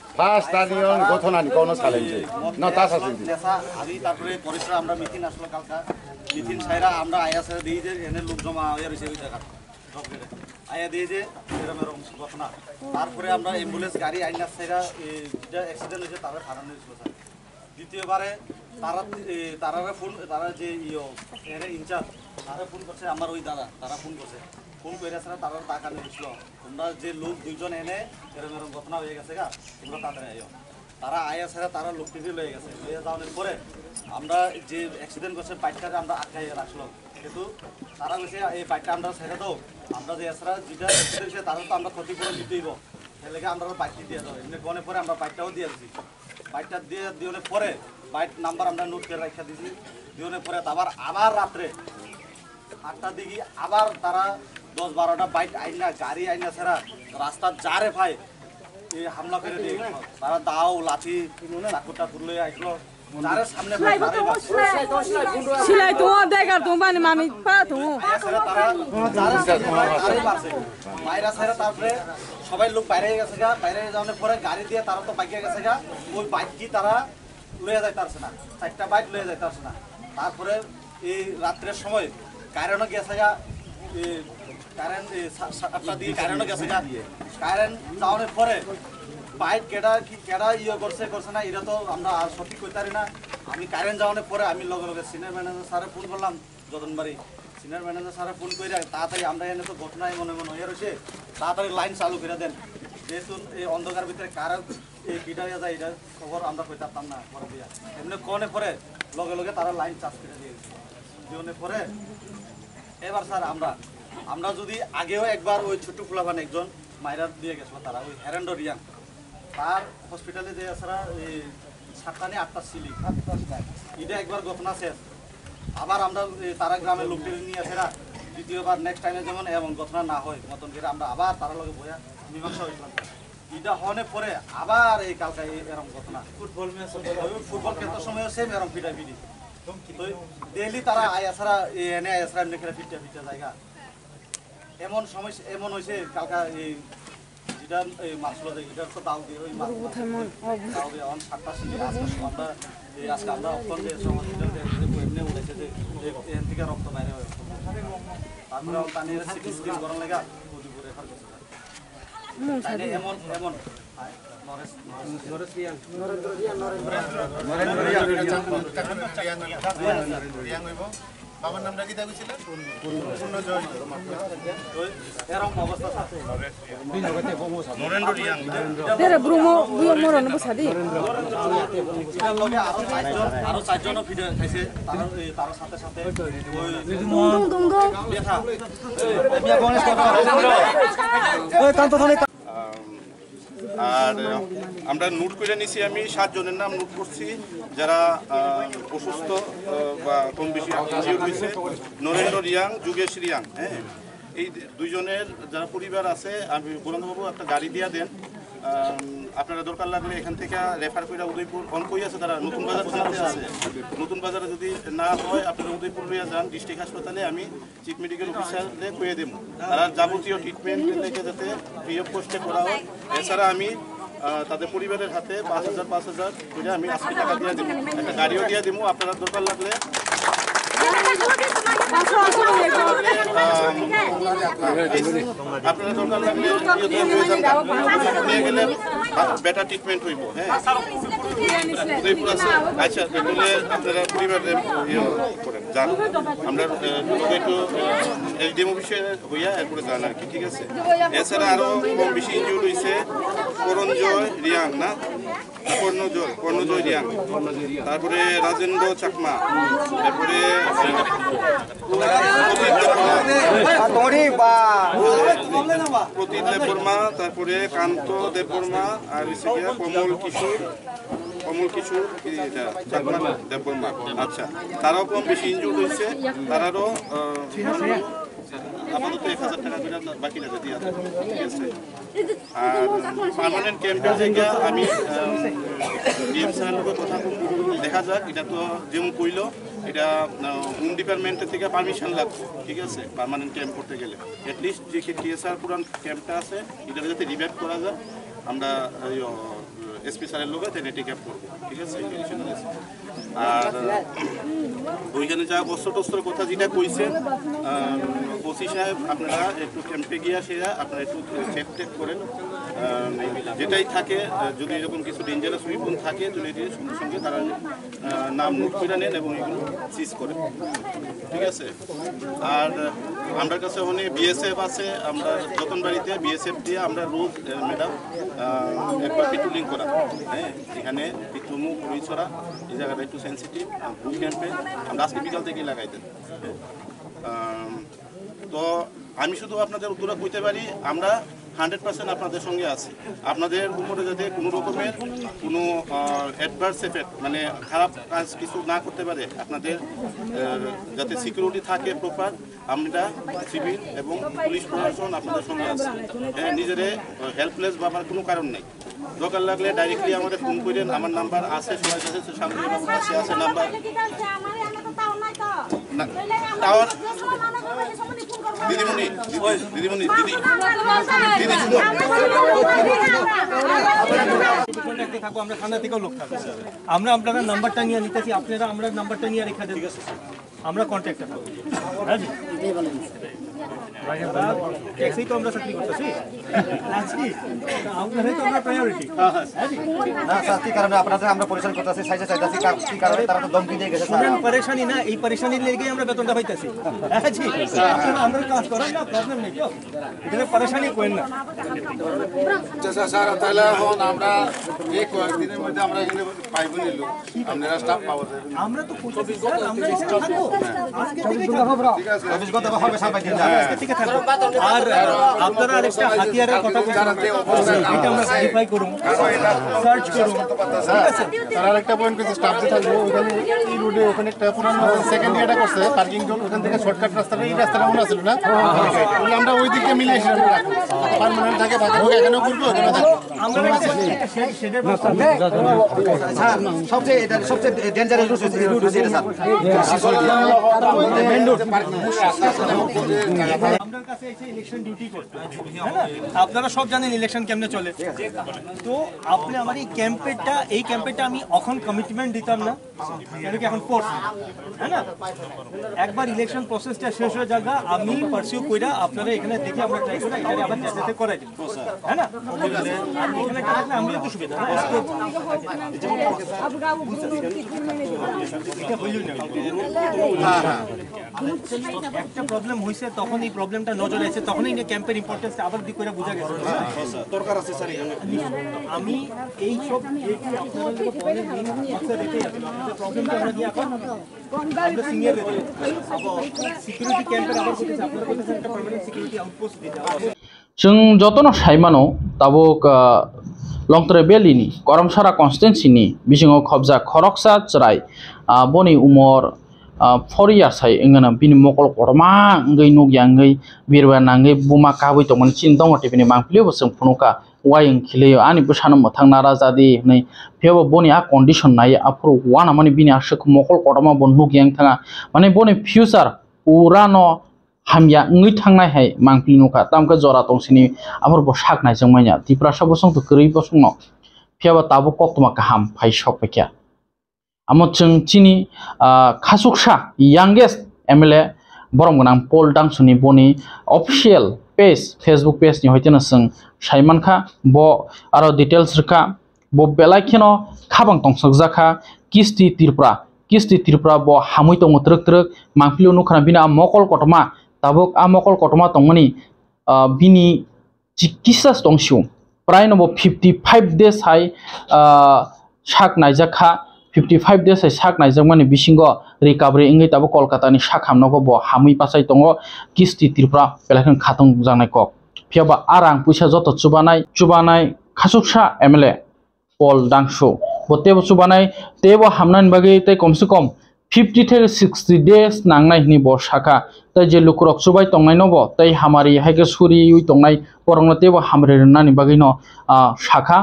আমি তারপরে পরিসরে আমরা মিটিং আসলো কালকা, মিটিং সাইরা আমরা আয়া সাইরা দিই যে এনে লোক জমা হয়ে রয়েছে ওই জায়গা আয়া দিয়ে যে এরকম ঘটনা। তারপরে আমরা অ্যাম্বুলেন্স গাড়ি আইনা সাইরা যেটা অ্যাক্সিডেন্ট হয়েছে তারা থানা নিয়েছিল স্যার। দ্বিতীয়বারে তারা যে এর ইনচার্জ তারা ফোন করছে, আমার ওই দাদা তারা ফোন করছে, ফোন করে আসলে তারা টাকা নিয়েছিল, তোমরা যে লোক 2 জন এনে এরকম ঘটনা হয়ে গেছে গা, তোমরা তাদের আইও। তারা আয়া ছাড়া তারা লোক টিভি লয়ে গেছে, লয়ে যাওয়ার পরে আমরা যে অ্যাক্সিডেন্ট করছে বাইকটাকে আমরা আটকাই রাখলাম, কিন্তু তারা বলছে এই বাইকটা আমরা ছেড়ে দাও, আমরা যে এছাড়া যেটা অ্যাক্সিডেন্ট হয়েছে তারা তো আমরা ক্ষতিপূরণ দিতেইব, সেই লেগে আমরা বাইকটি দিয়ে দাও। এমনি গনে পরে আমরা বাইকটাও দিয়ে দিচ্ছি, বাইকটা দিয়ে পরে বাইক নাম্বার আমরা নোট করে রাখা দিয়েছি, দিয়ে পরে আবার রাত্রে 8টার দিকে আবার তারা 10-12টা বাইক আইনা গাড়ি আইনা ছাড়া রাস্তার যারে ভাই এই হামলা করে দিয়ে তারা দাও লাঠি চাকুটা তুলে আসলো, যারে সামনে সিলাই তো দেখা তো মানে মামি পা তো বাইরে ছাড়া তারপরে সবাই লোক বাইরে গেছে গা, বাইরে যাওয়ার পরে গাড়ি দিয়ে তারা তো বাইকে গেছে গা, ওই বাইক কি তারা লয়ে যাইতে পারছে না, 4টা বাইক লয়ে যাইতে পারছে না। তারপরে এই রাত্রের সময় কারেন্টও গেছে গা, কারেন্ট 7টা দিকে কারেন্টও গেছে গা, কারেন্ট যাওয়ার পরে বাইক কেডা ইয়ে করছে না এটা তো আমরা আর সঠিক কইতে পারি না। আমি কারেন্ট যাওয়ার পরে আমি লগে সিনিয়র ম্যানেজার স্যারে ফোন করলাম, যতনবাড়ি সিনিয়র ম্যানেজার স্যারে ফোন করে তাড়াতাড়ি আমরা এনে তো ঘটনা এমন হয়ে রয়েছে, তাড়াতাড়ি লাইন চালু করে দেন, যেহেতু এই অন্ধকার ভিতরে কারো এই বিটা হয়ে যায় এটা খবর আমরা কইতে পারতাম না পরে দিয়া। এমনি কনে পরে লগে তারা লাইন চার্জ করে দিয়েছে, দিয়ে পরে এবার স্যার আমরা যদি আগেও একবার ওই ছোট্ট ফুলাবান একজন মাইরার দিয়ে গেছিল, তারা ওই হ্যারেন্ডো রিয়াং তার হসপিটালে যে এছাড়া 7টা নিয়ে 8টা সিলিং এটা একবার ঘটনা শেষ আবার আমরা তারা গ্রামের লোকদের নিয়ে আসেরা দ্বিতীয়বার নেক্সট টাইমে যেমন এমন ঘটনা না হয় মতন করে আমরা আবার তারা লগে বইয়া মীমাংসা হয়েছিলাম এটা হওয়ার পরে আবার এই কালকে এরকম ঘটনা ফুটবল খেলার সময় সেম এরকম পিটাপিটি তো ডেইলি তারা আয়াসারা এনে আয়াসারা এমনি খেলা ফিটটা জায়গা এমন সমস্যা এমন হয়েছে কালকা এই যেটা এই মাছগুলো এটা তো দাও দিয়ে ওই মাছ দাও দিয়ে অন 7টা সিলি আজকে আমরা অক্ষণ যে এমনি উঠেছে যে এখান থেকে রক্ত বাইরে হয় তারপরে পানির সিটি স্ক্রিন গরম লেগা উদিপুর রেফার করছে এমন এমন বাবার নামটা কি দেখেছিলেন পূর্ণজয় এরকম অবস্থা Narendra Reang Dere brumo buyo moro no busadi. আরো 4 জন ভিডিও খাইছে তার সাথে সাথে Dong dong dong. দেখা আর আমরা নোট করে নিছি আমি 7 জনের নাম নোট করছি যারা অসুস্থ বা কম বেশি ইনজিওর হয়েছে নরেন্দ্র রিয়াং যোগেশ রিয়াং হ্যাঁ এই দুইজনের যারা পরিবার আছে আমি গোলামবাবু একটা গাড়ি দিয়া দেন আপনারা দরকার লাগলে এখান থেকে রেফার করে উদয়পুর অনকই আছে তারা নতুন বাজার থানাতে আছে নতুন বাজারে যদি না হয় আপনারা উদয়পুর লইয়া যান ডিস্ট্রিক্ট হাসপাতালে আমি চিফ মেডিকেল অফিসারে কয়ে দেবো তারা যাবতীয় ট্রিটমেন্ট লেগে যাতে ফ্রি অফ কস্টে করা হয় এছাড়া আমি তাদের পরিবারের হাতে 5,000 করে আমি আজকে টাকা দিয়ে দেবো একটা গাড়িও দিয়ে দেবো আপনারা দরকার লাগলে আপনারা দরকার লাগলে নিয়ে গেলে বেটার ট্রিটমেন্ট হইব হ্যাঁ উদয়পুর আছে আচ্ছা তাহলে আপনারা পরিবারের করেন যান আমরা একটু এলডিএম অফিসে হইয়া এরপরে যান আর কি ঠিক আছে এছাড়া আরও কম বেশি ইনজিওর হয়েছে করঞ্জয় রিয়াং না কর্ণজয় রিয়াং তারপরে রাজেন্দ্র চাকমা তারপরে প্রতীক দেববর্মা তারপরে কান্ত দেববর্মা আর কমল কিশোর দেববর্মা আচ্ছা তারাও কম বেশি ইনজুর্ড হয়েছে তারারও আপাতত 1,000 টাকা করে বাকি লাগে দিয়ে ঠিক আছে আর পার্মানেন্ট ক্যাম্পের জায়গা আমি ডিএম স্যারের লোকের কথা দেখা যাক এটা তো যেমন কইল এটা হোম ডিপার্টমেন্টের থেকে পারমিশন লাগবে ঠিক আছে পার্মানেন্ট ক্যাম্প করতে গেলে অ্যাটলিস্ট যে টিএসআর পুরান ক্যাম্পটা আছে এটা যাতে রিভাইভ করা যায় আমরা এসপি স্যারের লোকে টেনেটি ক্যাম্প করবো ঠিক আছে আর ওইখানে যা বস্ত্র টস্ত্রের কথা যেটা কইছেন ওসি সাহেব আপনারা একটু ক্যাম্পে গিয়ে আসে আপনারা একটু চেক টেক করেন যেটাই থাকে যদি এরকম কিছু ডেঞ্জারাস উইপন থাকে তাহলে সঙ্গে সঙ্গে তারা নাম নোট করে নেন এবং এগুলো সিজ করেন ঠিক আছে আর আমার কাছে ওখানে বিএসএফ আছে আমরা যতন বাড়িতে বিএসএফ দিয়ে আমরা রোজ ম্যাডাম একবার পেট্রোলিং করা হ্যাঁ এখানে পিটুমুখ রুইছড়া এই জায়গাটা একটু সেন্সিটিভ বুক ক্যাম্পে আমরা আজকে বিকাল থেকেই লাগাইতেন তো আমি শুধু আপনাদের উত্তরা কইতে পারি আমরা 100% আপনাদের সঙ্গে আছি আপনাদের উপরে যাতে কোনো রকমের কোনো অ্যাডভার্স এফেক্ট মানে খারাপ কাজ কিছু না করতে পারে আপনাদের যাতে সিকিউরিটি থাকে প্রপার আমরা সিভিল এবং পুলিশ প্রশাসন আপনাদের সঙ্গে আছে হ্যাঁ নিজেরে হেল্পলেস ভাবার কোনো কারণ নেই দরকার লাগলে ডাইরেক্টলি আমাদের ফোন করেন আমার নাম্বার আছে সবার কাছে সামনে আছে নাম্বার টাওয়ার দিদিমণি দিদিমণি দিদি থাকবো আমরা থানা থেকেও লোক থাকবো আমরা আপনাদের নাম্বারটা নিয়ে নিতেছি আপনারা আমরা নাম্বারটা নিয়ে রেখে দেবো আমরা কন্ট্যাক্টে থাকবো ট্যাক্সি তো আমরা চাকরি করতেছি আপনারাই তো আমরা প্রায়োরিটি না স্যার কি কারণে আপনাদের আমরা পরিশ্রম করতেছি সাইজে চাইতেছি কি কারণে তারা তো ধমকি দিয়ে গেছে শুনেন পরেশানি না এই পরেশানির লেগেই আমরা বেতনটা পাইতেছি আমরা কাজ করেন না প্রবলেম নেই কেউ এখানে পরেশানি করেন না স্যার তাহলে এখন আমরা এই কয়েকদিনের মধ্যে আমরা এখানে পাইবো নিলো আপনারা স্টাফ পাওয়া যাবে আমরা তো করতেছি স্যার আমরা এখানে থাকবো আজকে থেকে ঠিক আছে চব্বিশ ঘন্টা হবে সবাই আজকে থেকে থাকবো আর আপনারা আরেকটা হাতিয়ারের কথা বলছেন এটা আমরা ভেরিফাই করুন সার্চ করুন ঠিক আছে তার আরেকটা পয়েন্ট করছে স্টাফ যে থাকবে ওখানে এই রোডে ওখানে একটা পুরানো সেকেন্ড ইয়ারটা করছে পার্কিং জোন ওখান থেকে শর্টকাট রাস্তাটা এই রাস্তাটা মনে ছিল না তাহলে আমরা ওই দিকে মিলে এসে রাখবো পার্মানেন্ট থাকে বাকি হোক এখানেও করবো ওখানে থাকবো সবচেয়ে ডেঞ্জারাস রুট হচ্ছে এটা স্যার মেইন রোড আপনার কাছে এসে ইলেকশন ডিউটি করতে হ্যাঁ না আপনারা সব জানেন ইলেকশন কেমনে চলে তো আপনি আমার এই ক্যাম্পেইনটা আমি এখন কমিটমেন্ট দিতাম না কেন কি এখন ফোর্স হ্যাঁ না একবার ইলেকশন প্রসেসটা শেষ হয়ে যাবে আমি পারসিউ কইরা আপনারা এখানে দেখে আমরা ট্রাই করি এটা আবার যাতে করাই দিব হ্যাঁ না এখানে থাকলে আমরাও তো সুবিধা একটা প্রবলেম হইছে তখন এই প্রবলেমটা নজরে আছে তখন এই ক্যাম্পের ইম্পর্টেন্স আবার দিক করে বোঝা গেছে দরকার আছে স্যার আমি এই সব প্রবলেমটা আমরা নিয়ে এখন আমরা সিনিয়র সিকিউরিটি ক্যাম্পের আবার বলতেছে আপনারা বলতেছেন একটা পার্মানেন্ট সিকিউরিটি আউটপোস্ট দিতে जों जतन साइमानो ताबुक लंगतरे बेलिनी करमसारा कन्स्टिटेन्सिनि बिसिङाव खबजा खरकसा चराय बनि Umar 4 years hai ingana bini mokol korma ngai nogya ngai birba nangai buma kabui tongman chin dong tibini mangpli bosung phunuka waing khileo ani busana mothang nara jadi nei phebo boni a condition nai apro wana mani bini ashuk mokol korma bon nugyang thanga mane boni future urano hamya ngai thangnai hai mangpli nuka tamka jora tongsini abor bo saknai jongmanya tiprasa bosong to krei bosong no phebo tabu koktoma kaham phai sokpekya amo chung chini khasuksa youngest MLA boromgonang Paul Dangsuni boni official page Facebook page ni hoitena sung saimankha bo aro details rka bo belaikino khabang tongsakjaka kisti tirpra bo hamui tong truk truk mangpili nukhana bina mokol kotoma tabuk a mokol kotoma tongmani bini chikisas tongshu pray no bo 55 days hai sak naijaka 55 days sak naijamani bisingo recovery ingai tabo Kolkata ni sakhamnogo bo hamui pasai tongo kisti tirpra pelakhan khatong jangnai kok phiaba arang puisa joto chubanai khasuksa MLA Paul Dangsu botebo chubanai tebo hamnan bagi tai komse kom 50 থেকে 60 days nangnai ni bo saka tai je lukrok chubai tongnai no bo tai hamari haike suri ui tongnai porongna tebo hamre nani bagi no saka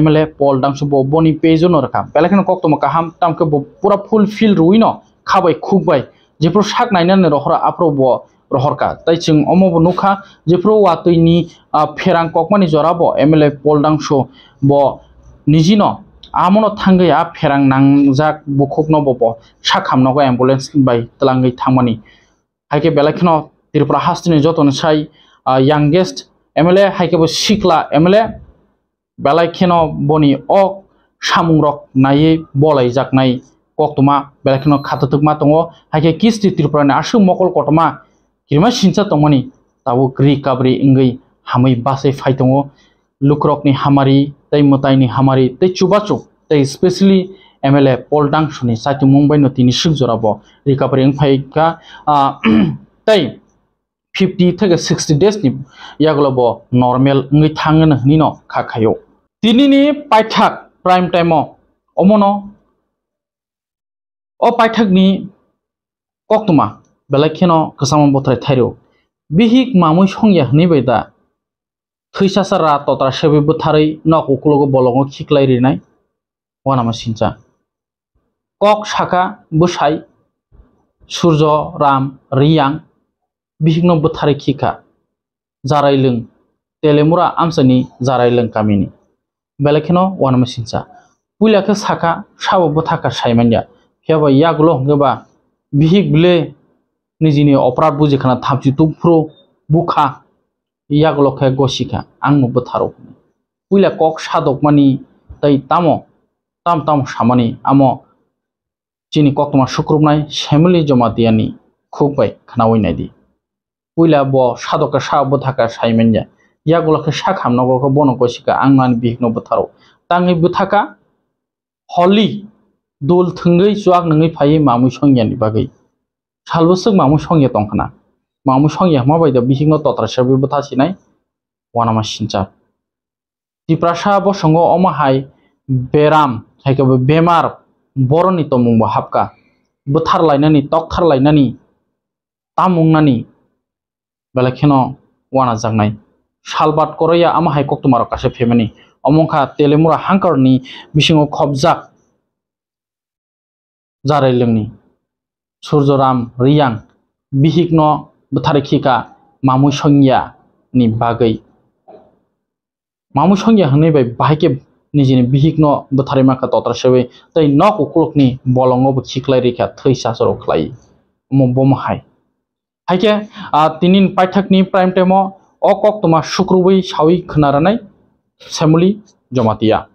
MLA Paul Dangsu bo boni page no rakha belakhan koktomo kaham tamke bo pura fulfill ruino khabai khukbai jepro sak nainane rohra apro bo rohorka tai chung omobo nukha jepro watoini pherang kokmani jorabo MLA Paul Dangsu bo nijino amono thangai a pherang nangjak bukhokno bo sakhamnogo ambulance bai tlangai thangmani haike belakhino Tripura hastini joton sai youngest MLA haike bo sikla MLA belakhino boni ok samungrok nai bolai jaknai koktoma belakhino khatatukma tongo haike kisti Tripura ni asu mokol kotoma kirma sincha tongmani tabu recovery ingai hamai basai phaitongo lukrokni hamari tai mutai ni hamari tai chubachu tai especially MLA Paul Dangsu ni sati Mumbai no tini sik jorabo recovery phai ka tai 50 থেকে 60 days ni yagulo bo normal ngai thangन ni no khakhayo tini ni paithak prime time omono o paithak ni koktuma belakhino kasama botrai thairo bihik mamui songya hni baida थैसासा रा तोत्रा सेबे बुथारै नक उकुलगो बलंगो खिक्लाय रिनाय वाना मासिनचा कक साका बुसाय सूर्य राम रियां बिहिगनो बुथारै खिका जारायलों तेलेमुरा आमसानि जारायलों कामिनि बेलेखनो वाना मासिनचा पुइलाखो साका साबो बुथाका सायमान्या faba यागलो हंगबा बिहिग बिले निजिनि अपराध बुजिखाना थामजि तुफ्रो बुखा यागलखे गसिखा आंनो बोथारो पुइला कक सादक मानि तै ताम सामानि आमो चिनि कक्तमा सुक्रुबनाय सेमलि जमा दियानि खुबाय खानावैनायदि पुइला बो सादक सा बोथाका सायमेनया यागलखे सा खामनागो बनो गसिखा आंनानि बिहनो बोथारो तांगै बोथाका holi dul thungai chuak nangai phai mamu songya ni bagai salbosuk mamu songya tongkhana mamu songya ma bai da bihingno totra serbi botha sinai wanama sincha tiprasa bosongo oma hai beram haika bemar boroni tomung ba hapka bothar lainani tokthar lainani tamungnani belakheno wana jangnai salbat koroya ama hai koktumaro kase femani omongkha telemura hangkarni bisingo khobjak jarai lengni surjoram riyang bihikno bothare khika mamu songya ni bagai mamu songya hangni bai bahike nijini bihikno bothare maka totra sebe tei nok ukulokni bolongo bo khiklai rekha thei sasoro khlai mo bomhai haike tinin paithakni prime time o koktoma sukrubai sawi khnaranai semuli jomatia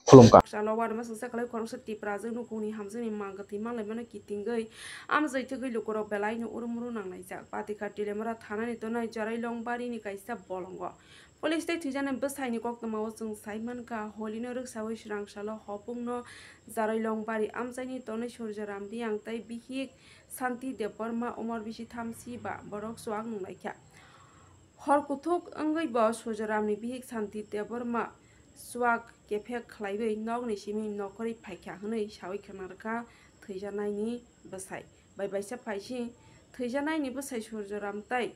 khulumka Salawar masuk sekolah korang setiap raja nu kuni hamzah ni mangkati malah mana kitinggai am zaitnya gai lukorok belai nu urmuru nang naijak pati kati lemara thana ni to nai jarai long bari ni kaisa bolonggo polis teh tujuan yang besar ni kok temau jeng Simon ka holino ruk sawai serang salo hopung no jarai long bari am zai ni to nai surja ramdi yang tai bihik santi deporma umar bisi thamsi ba borok suang nang naikya hor kutuk anggai ba surja ramni bihik santi deporma swag kefek khlaibai nok ni simi nokori phaikha hnei sawi khanarka theijanai ni besai bai baisa phaisi theijanai ni besai surjoram tai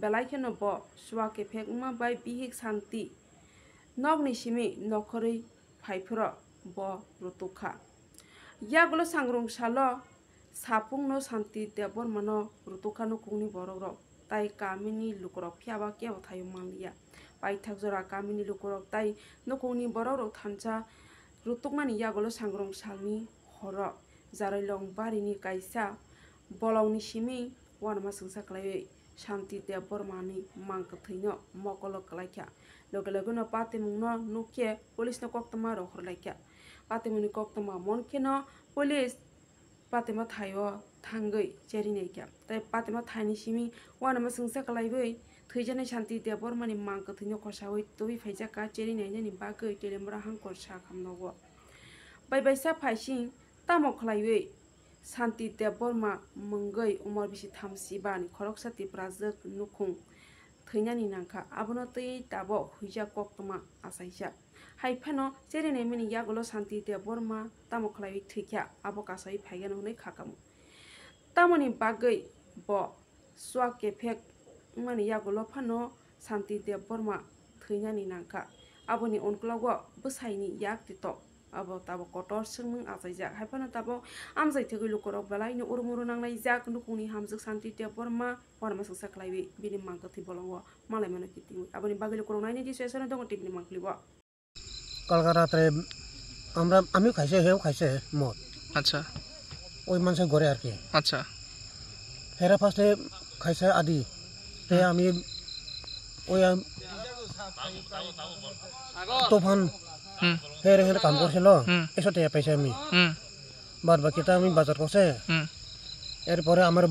belai kheno bo swag kefek ma bai bihik santi nok ni simi nokori phaifro bo rutukha yagulo sangrung salo sapung no santi debor mano rutukha no kungni borok tai kamini lukorok phiaba kya thayu manglia paithak jora kamini lukorok tai nokoni borok thancha rutukmani yagolo sangrong salni horo jarai long bari ni kaisa bolongni simi wanama sungsa klai shanti debor mani mangkathaino mokolo klaikya logelogono patimungno nukye police no koktama ro horlaikya patimuni koktama monkeno police patima thayo thangai cherinekya tai patima thani simi wanama sungsa klaibai theijanai shanti debor mani mangkathaino kosawi tobi phaijaka cherinai ni bagai telemra hangkor sa khamnogo bai baisa phaising tamo khlaiwe shanti debor ma mungai umar bisi thamsi bani khoroksa tiprazak nukhung theinani nangkha abono tei tabo huija koktoma asaisa haifano cherinai mini yagulo shanti debor ma tamo khlaiwe thikya abo kasai phaigano nei khakamu tamoni bagai bo swak kefek mani yagulo phano shanti debor ma theinani nangkha aboni onklogo bwsaini yak tito abo tabo kotor singmung asaijak haifano tabo amjai thegui lukorok belai ni urmuru nangnai jak nukuni hamjuk shanti debor ma warma sungsa klaiwi bini mangkathi bolongo malai mano kitingu aboni bagai lukorok naini di sesone dongo tipni mangklibo কলকাতাতে আমিও খাইছে সেও খাইছে মদ আচ্ছা ওই মানুষের ঘরে আর কি আচ্ছা হেরা ফার্স্টে খাইছে আদি তে আমি ওই তুফান হেরে হেরে কাম করছিল 100 টাকা পাইছে আমি বাদ বাকিটা আমি বাজার করছে এরপরে আমার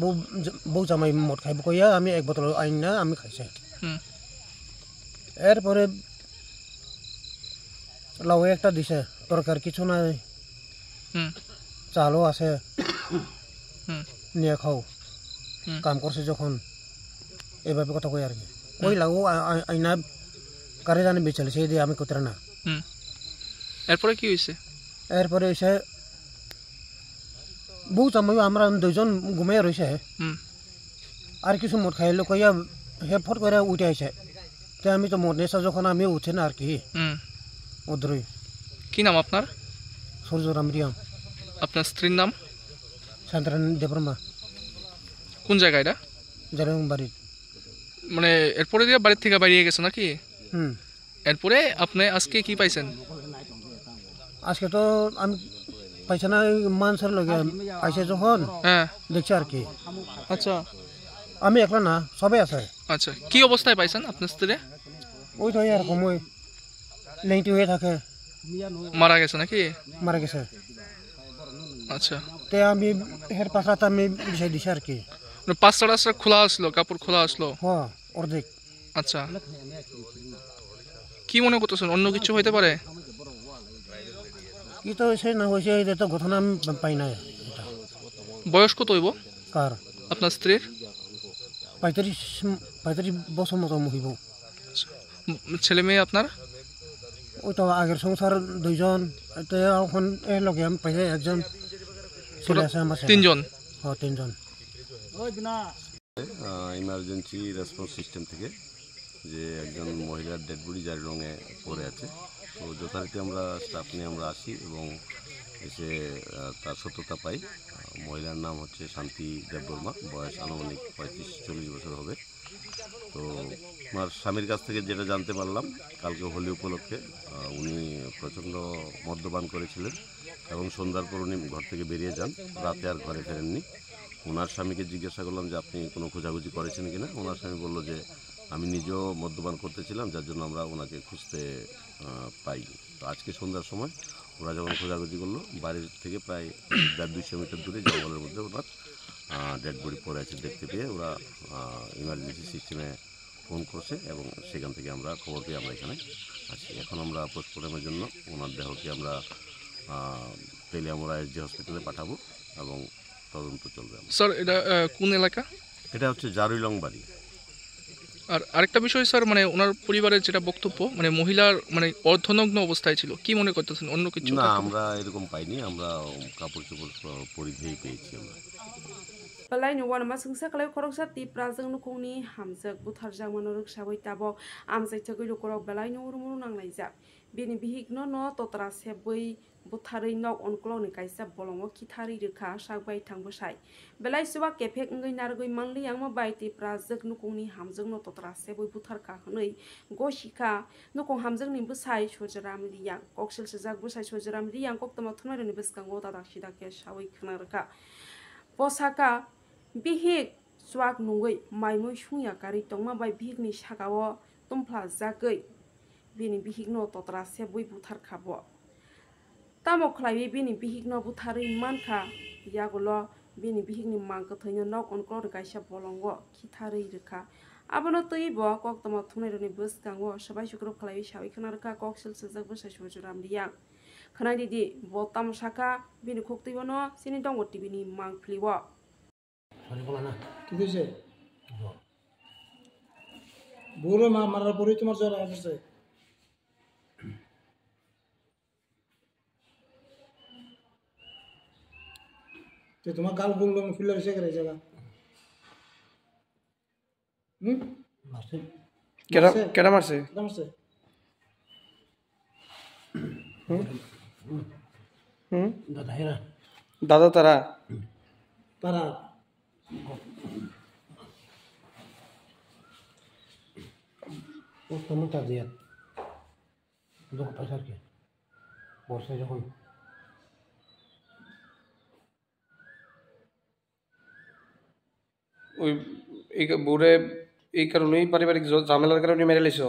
বউ জামাই মদ খাইব কইয়া আমি এক বোতল আইন না আমি খাইছে এরপরে লাউ একটা দিছে তরকার কিছু নাই চালও আছে নিয়ে খাও কাম করছে যখন এইভাবে কথা কই আর কি ওই লাউ আইনা কারে জানি বেচালে সেই দিয়ে আমি কোতরা না এরপরে কি হইছে এরপরে এসে বউ জামাই আমরা দুইজন ঘুমিয়ে রইছে আর কিছু মদ খাইলো কইয়া হে ফট করে উঠে আইছে তে আমি তো মদ নেশা যখন আমি উঠে না আর কি ওদরই কি নাম আপনার সূর্যরাম রিয়াম আপনার স্ত্রীর নাম শান্তরান দেবরমা কোন জায়গা এটা জারং বাড়ি মানে এরপরে দিয়ে বাড়ি থেকে বাইরে গেছে নাকি এরপরে আপনি আজকে কি পাইছেন আজকে তো আমি পাইছে না মানুষের লগে আইছে যখন হ্যাঁ দেখছি আর কি আচ্ছা আমি একলা না সবাই আছে আচ্ছা কি অবস্থায় পাইছেন আপনার স্ত্রী ওই তো এরকম ওই লেংটি হয়ে থাকে মারা গেছে নাকি মারা গেছে আচ্ছা তে আমি হের পাশাতে আমি বিষয় দিছি আর কি পাঁচটা রাস্তা খোলা আসলো কাপড় খোলা আসলো হ্যাঁ অর্ধেক আচ্ছা কি মনে করতেছেন অন্য কিছু হইতে পারে কি তো হয়েছে না হয়েছে এটা তো ঘটনা আমি পাই না। বয়স কত হইব কার আপনার স্ত্রীর? 35 বছর মতো মহিব। ছেলে মেয়ে আপনার? ওই তো আগের সংসার 2 জন, এখন এর লগে আমি পাইছে 1 জন ছেলে আছে আমার। 3 জন? হ্যাঁ 3 জন। ইমার্জেন্সি রেসপন্স সিস্টেম থেকে যে একজন মহিলার ডেড বডি জারি রঙে পড়ে আছে, তো যথারীতি আমরা স্টাফ নিয়ে আমরা আসি এবং এসে তার সত্যতা পাই। মহিলার নাম হচ্ছে শান্তি দেববর্মা, বয়স আনুমানিক 35-40 বছর হবে। তো আমার স্বামীর কাছ থেকে যেটা জানতে পারলাম, কালকে হোলি উপলক্ষে উনি প্রচণ্ড মদ্যপান করেছিলেন এবং সন্ধ্যার পর উনি ঘর থেকে বেরিয়ে যান, রাতে আর ঘরে ফেরেননি। ওনার স্বামীকে জিজ্ঞাসা করলাম যে আপনি কোনো খোঁজাখুঁজি করেছেন কিনা। ওনার স্বামী বলল যে আমি নিজেও মদ্যপান করতেছিলাম, যার জন্য আমরা ওনাকে খুঁজতে পাইনি। তো আজকে সন্ধ্যার সময় ওরা যখন খোঁজাখুঁজি করলো, বাড়ির থেকে প্রায় 150-200 মিটার দূরে জঙ্গলের মধ্যে ওনার ডেড বডি পড়ে আছে দেখতে পেয়ে ওরা ইমার্জেন্সি সিস্টেমে ফোন করছে এবং সেখান থেকে আমরা খবর পেয়ে আমরা এখানে আছি। এখন আমরা পোস্টমর্টমের জন্য ওনার দেহকে আমরা তেলিয়ামুড়া এসডি হসপিটালে পাঠাবো এবং তদন্ত চলবে। স্যার এটা কোন এলাকা? এটা হচ্ছে জারুইলং বাড়ি। আর আরেকটা বিষয় স্যার, মানে ওনার পরিবারের যেটা বক্তব্য, মানে মহিলার মানে অর্ধনগ্ন অবস্থায় ছিল, কি মনে করতেছেন অন্য কিছু? না, আমরা এরকম পাইনি, আমরা কাপড় চোপড় পরিধেয় পেয়েছি আমরা। Balai no wan masing sa kalai korok sa ti prazang no kong ni hamjak buthar jang manoruk saboi tabo amjai thagoi lokorok balai no urmuru nanglai jak bini bihik no totra seboi butharei nok onkolog ni kaisa bolongo kithari rekha sakbai tangbosai belai suba kefek ngai nargoi manli angma bai ti prazak no kong ni hamjak no totra seboi buthar ka hnoi goshika no kong hamjak ni busai sojaram riyang koksil sajak busai sojaram riyang koktama thunai ni biskango dadak sidake saboi khnarka posaka bihik swak nungoi maimoi sungya kari tongma bai bihik ni sakao tumpla jagoi bini bihik no totra seboi buthar khabo tamo khlai bini bihik no buthari mankha yagulo bini bihik ni mangko thaino nok onklor kaisa bolongo khithari rekha abono tei bo koktama thunai roni biskango sabai sukro khlai sabai khnarka koksil sajak busai sojuram riyang khnai di bo tam saka bini khoktui bono sini dongo tv ni mangphliwo কি হয়েছে? বউরে মারার পরেই তোমার জ্বর আসছে? তোমার গাল বললো ফুলে এসে গেলে জায়গা কেডা মারছে? দাদা তারা বর্ষায় যখন ওই এই বউরে এই কারণেই পারিবারিক ঝামেলার কারণে মেরে লাইছ?